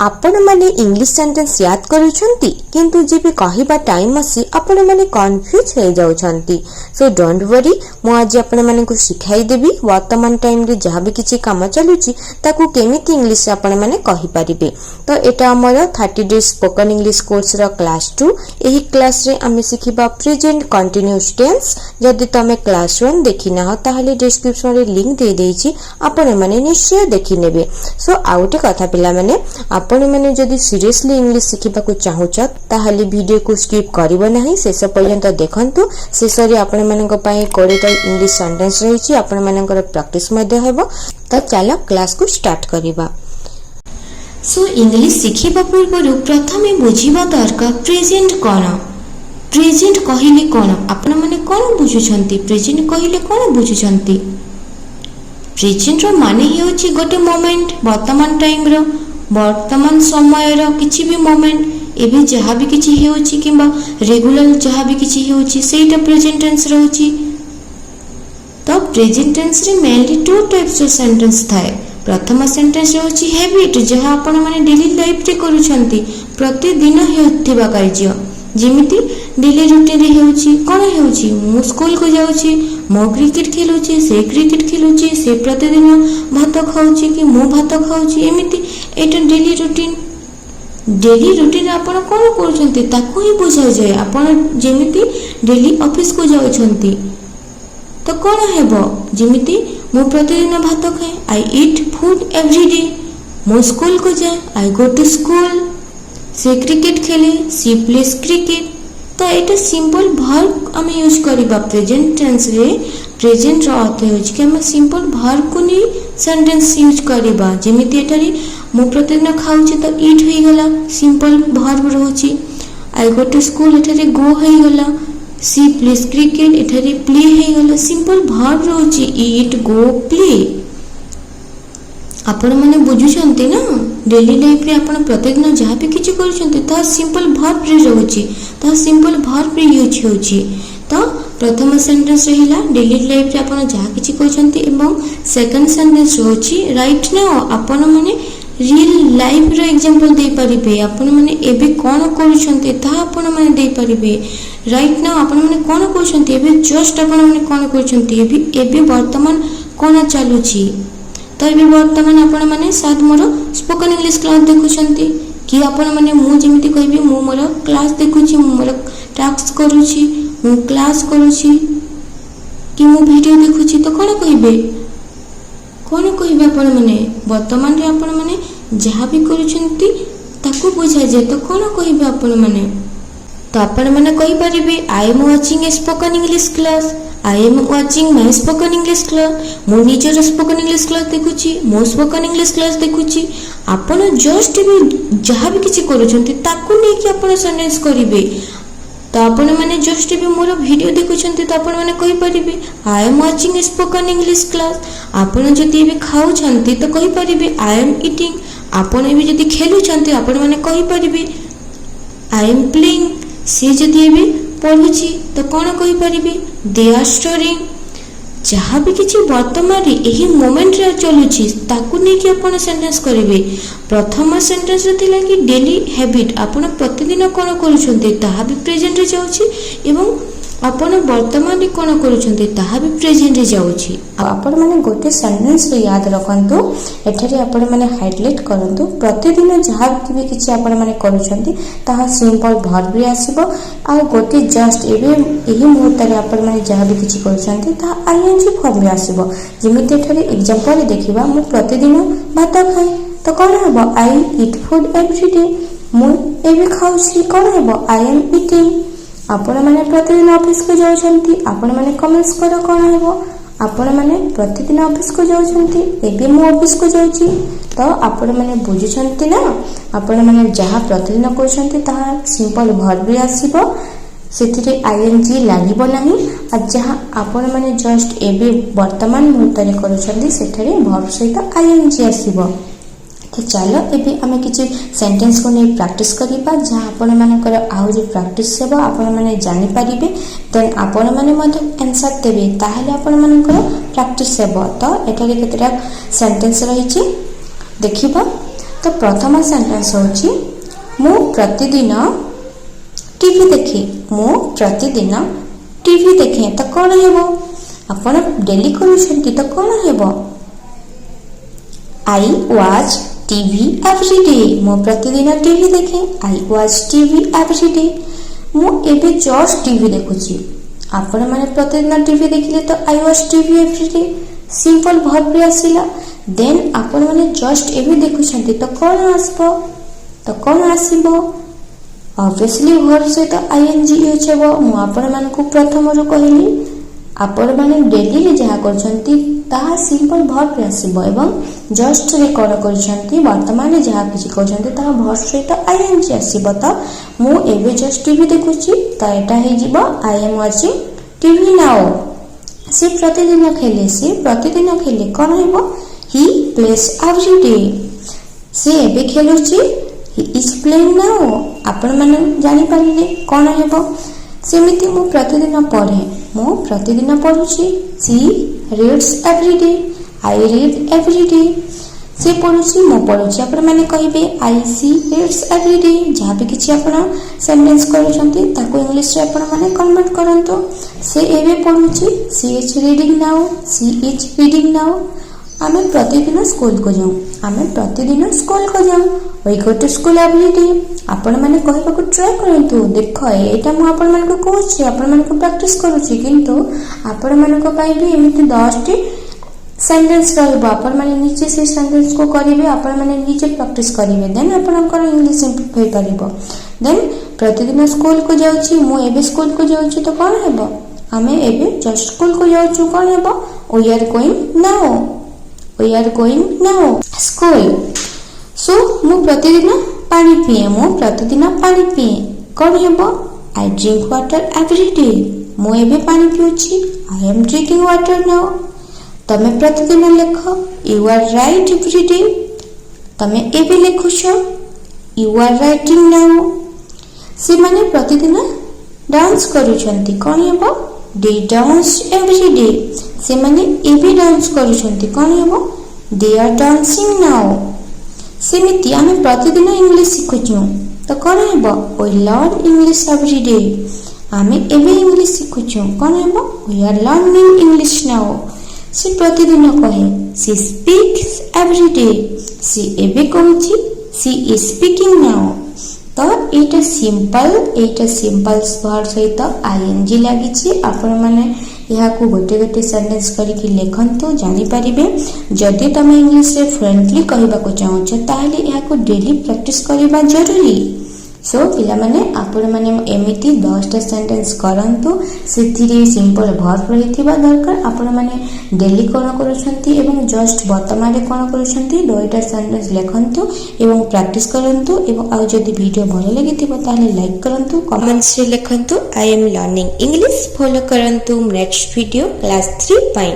आपण माने English sentence याद करूछंती किंतु जेबे कहिबा टाइम आसी आपण माने कंफ्यूज हो जाउछंती। सो डोंट वरी, मु आज आपण माने को सिखाई देबी वर्तमान टाइम रे जहां भी किछि काम चलुची ताकू केमिति इंग्लिश आपण माने कहि परिबे। तो एटा हमर 30 डेज स्पोकन इंग्लिश कोर्स रो क्लास 2। एही क्लास रे आमे सिखिबा प्रेजेंट कंटीन्यूअस टेंस। जदि तमे क्लास 1 देखि ना हो ताहले डिस्क्रिप्शन रे लिंक दे देइछि, आपण माने निश्चय देखि नेबे। सो आउटे कथा पिला माने आपण माने जदि सीरियसली इंग्लिश सिखिबा को चाहुछ ताहले वीडियो को स्किप करिवो नाही, शेष पर्यंत देखंतु। शेष रे आपण मानक पई 20 टा इंग्लिश सेंटेंस रहिछि, आपण मानकर प्रैक्टिस मध्ये हेबो। त चलो क्लास को स्टार्ट करिबा। सो इंग्लिश सिखिबा पूर्व प्रथमे बुझिबा दरकार प्रेजेंट कोन। प्रेजेंट कहिले कोन, आपण माने कोन बुझुछंती? प्रेजेंट कहिले कोन बुझुछंती? प्रेजेंट रो माने हेउछि गोटे मोमेंट, वर्तमान टाइम रो, वर्तमान समय रो किछि भी मोमेंट, एबे जहा भी किछि हेउछि किबा रेगुलर जहा भी किछि हेउछि सेटा प्रेजेंट टेंस रहउछि। तो प्रेजेंट टेंस रे mainly two types of sentence थाए। प्रथम सेंटेंस रहउछि हैबिट, जहा आपण माने डेली लाइफ रे करूछंती, प्रतिदिन हेउथिबा कार्य। जेमिति डेली रूटीन रे हेउछि कोन हेउछि, मु स्कूल को जाउछि, मो क्रिकेट खेलुछि, से क्रिकेट खेलुछि, से प्रतिदिन भात खाउछि कि मु भात खाउछि, एमिति एटा डेली रूटीन। डेली रूटीन आपण कोन करूछंती ताकू ही बुझाय जाय। आपण जेमिति डेली ऑफिस को जाउछंती तो कोन हेबो, जेमिति मु प्रतिदिन भात खाए, आई ईट फूड एवरी डे। मु स्कूल को जाए, आई गो टू स्कूल। से क्रिकेट खेले, सी प्लेस क्रिकेट। तो एटा सिंपल वर्ब हम यूज करिबा प्रेजेंट टेंस रे। प्रेजेंट रो अर्थ होछि कि हम सिंपल वर्ब को नि सेंटेंस यूज करिबा। जेमिति एटारी मु प्रतिदिन खाउछि तो ईट होई गेला, सिंपल वर्ब रहउछि। आई गो टू स्कूल, एटारी गो होई गेला। सी प्लेस क्रिकेट, एटारी प्ले होई गेला, सिंपल वर्ब रहउछि ईट गो प्ले। आपण माने बुझुछंती ना, डेली लाइफ रे आपण प्रतिदिन जहा भी किछि करूछंती ता सिंपल वर्ब रे रहउछि, ता सिंपल वर्ब रे यूज होउछि। तो प्रथम सेंटेंस रहिला डेली लाइफ रे आपण जहा किछि करूछंती, एवं सेकंड सेंटेंस रहउछि राइट नाउ। आपण माने रियल लाइफ रो एग्जांपल दे परिबे, आपण माने एबे कोन करूछंती ता आपण माने दे परिबे। राइट नाउ आपण माने कोन करूछंती, एबे जस्ट आपण माने कोन करूछंती, एबे वर्तमान कोन चालुछि। तो ये वर्तमान आपण माने साथ मोर स्पोकन इंग्लिश क्लास देखुछंती कि आपण माने मु जेमिति कहबी मु मोर क्लास देखुछि, मु मोर टास्क करूछि, मु क्लास करूछि कि मु वीडियो देखुछि। तो कोन कहबे, कोन कहबे आपण माने वर्तमान रे आपण माने जहा भी करूछंती ताकू बुझा जे। तो कोन कहबे आपण माने, तो आपण माने कहि परिबे I am watching a spoken English class, I am watching my spoken English class. मु निजर स्पोकन इंग्लिश क्लास देखुछि, मो स्पोकन इंग्लिश क्लास देखुछि। आपण जस्ट भी जहा भी किछि करूछंती ताकू नै कि आपण सेंटेंस करिवे। तो आपण माने जस्ट भी मोर वीडियो देखुछंती तो आपण माने कहि परिबे I am watching a spoken English class. आपण जति भी खाउछंती तो कहि परिबे आई एम ईटिंग। आपण भी जति खेलुछंती आपण माने कहि परिबे आई एम प्लेइंग। से जति भी पढ़ुछि तो कोन कहि परिबे दे आर स्टडीइंग। जहाँ भी किछि वर्तमान रे एही मोमेंट रे चलुछि ताकू नै कि आपण सेंटेंस करिवे। प्रथम सेंटेंस रे थिला कि डेली हैबिट, आपण प्रतिदिन कोन करूछंती ताहा भी प्रेजेंट रे जाउछि, एवं आपण वर्तमान रे कोन करूछंती ताहा भी प्रेजेंट रे जाउछि। आपण माने गोटे सेंटेंस रे याद रखंतु, एठारे आपण माने हाइलाइट करंतु प्रतिदिन जहाँ भी किछि आपण माने करूछंती ताहा सिंपल वर्ब रे आसीबो। आ गोटे जस्ट एबे एही मुहूर्त रे आपण माने जहाँ भी किछि करूछंती ताहा आईएनजी फॉर्म रे आसीबो। जेमिति एठारे एग्जांपल देखिबा मु प्रतिदिन भात खाए तो कोन हेबो आई ईट फूड एवरी डे। मु एबे खाउछि कोन हेबो आई एम ईटिंग। आपण माने प्रतिदिन ऑफिस को जाउछंती, आपण माने कमेंट्स करो कोन हेबो आपण माने प्रतिदिन ऑफिस को जाउछंती, एबे मु ऑफिस को जाउछि। तो आपण माने बुझुछंती ना, आपण माने जहाँ प्रतिदिन करूछंती ताहा सिंपल वर्ब रे आसीबो, सेथिरे आईएनजी लागिबो नाही। आ जहाँ आपण माने जस्ट एबे वर्तमान मुहूर्त रे करूछंती सेठरे वर्ब सहित आईएनजी आसीबो। तो चलो एबे आमे किछि सेंटेंस को नै प्रैक्टिस करिबा, जहाँ आपण मानकर आउरी प्रैक्टिस हेबो, आपण माने जानि परिबे, देन आपण माने मते आंसर देबे, ताहाले आपण मानकर प्रैक्टिस हेबो। तो एठारे केतेटा सेंटेंस रहिछि देखिबा। तो प्रथम सेंटेंस होची मु प्रतिदिन टीवी देखे। मु प्रतिदिन टीवी देखे तो कौन हेबो आपण डेली करूछंती तो कौन हेबो आई वाच टीवी एवरीडे। मु प्रतिदिन टीवी देखे आई वाच टीवी एवरीडे। मु एबे जस्ट टीवी देखुची आपण माने प्रतिदिन टीवी देखिले तो I watch TV everyday simple verb रे आसिला। देन आपण माने जस्ट एबे देखुछंती तो कौन आसीबो ऑब्वियसली वर्ब सहित आईएनजी यूज हेबो। मु आपण मानकु प्रथम रो कहली आपण माने डेली रे जहा करछंती ताहा सिंपल वर्ब रे आसीबो एवं जस्ट रे कोन करछंती वर्तमान रे जहा किछि करछंती ताहा वर्ब सहित आईएनजी आसीबो। त मु एबे जस्ट टीवी देखुची त एटा हे जिवो आई एम वाचिंग टीवी नाउ। से प्रतिदिन खेले कोन हेबो ही प्लेस एवरीडे। से एबे खेलुची ही इज प्लेइंग नाउ आपण माने जानि पारिले कोन हेबो। सेमिति मु प्रतिदिन पढुची she reads every day I read every day. से पढुची मु पढुची आपण माने कहिबे आई सी रीड्स एवरीडे। जहा भी किछि आपण सेंटेंस करूछंती ताको इंग्लिश रे आपण माने कन्वर्ट करंतो। से एबे पढुची सी इज रीडिंग नाउ। आमे प्रतिदिन स्कूल को जाऊ we go to school everyday. आपण माने कहबा को ट्राई करंतु देखो एटा मु आपण माने को कहूची आपण माने को प्रैक्टिस करूची किंतु आपण माने को पाई भी एमिति 10 टी सेंटेंस रहबो। आपण माने नीचे से सेंटेंस को करिवे आपण माने नीचे प्रैक्टिस करिवे देन आपनकर इंग्लिश इंप्रूव होई परिबो। देन प्रतिदिन स्कूल को जाउची मु एबे स्कूल को जाउची तो कोन हेबो आमे एबे जस्ट स्कूल को जाउछु कोन हेबो we are going now school. So मु प्रतिदिन पानी पिए कोन हेबो आई ड्रिंक वाटर एवरीडे। मु एबे पानी पिउची I am drinking water now. तमे प्रतिदिन लेख यू आर राइट एवरीडे। तमे एबे लेखुछ यू आर राइटिंग नाउ। से माने प्रतिदिन डांस करूछंती कोन हेबो दे डांस एवरीडे। से माने एबे डांस करूछंती कोन हेबो दे आर डांसिंग नाउ। सेमिति आमे प्रतिदिन इंग्लिश सिखुछु तो कोन हेबो वी लर्न इंग्लिश एवरीडे। आमे एबे इंग्लिश सिखुछु कोन हेबो we are learning English now. से प्रतिदिन कहे she speaks everyday. She is कहूची सी इज स्पीकिंग नाउ। तो एटा सिंपल वर्ब सहित आईएनजी लागिछि। आपण माने यहाँ को गोटे सेंटेंस करके लिखंतु जानि परिबे। जदि तमे इंग्लिश रे फ्लुएंटली कहबा को चाहछ ताहले यहाँ को डेली प्रैक्टिस करबा जरूरी। सो पिला माने आपण माने एमिति 10 टा सेंटेंस करंतु सेथिरे सिंपल वर्ब रहिथिबा दरकार। आपण माने डेली कोन करूछंती एवं जस्ट वर्तमान रे कोन करूछंती 2 टा सेंटेंस लिखंतु एवं प्रैक्टिस करंतु। एवं आ जदि वीडियो भलो लागिथिबो ताहले लाइक करंतु कमेंट्स रे लिखंतु I am learning English. Follow करंतु नेक्स्ट वीडियो क्लास 3 पाई।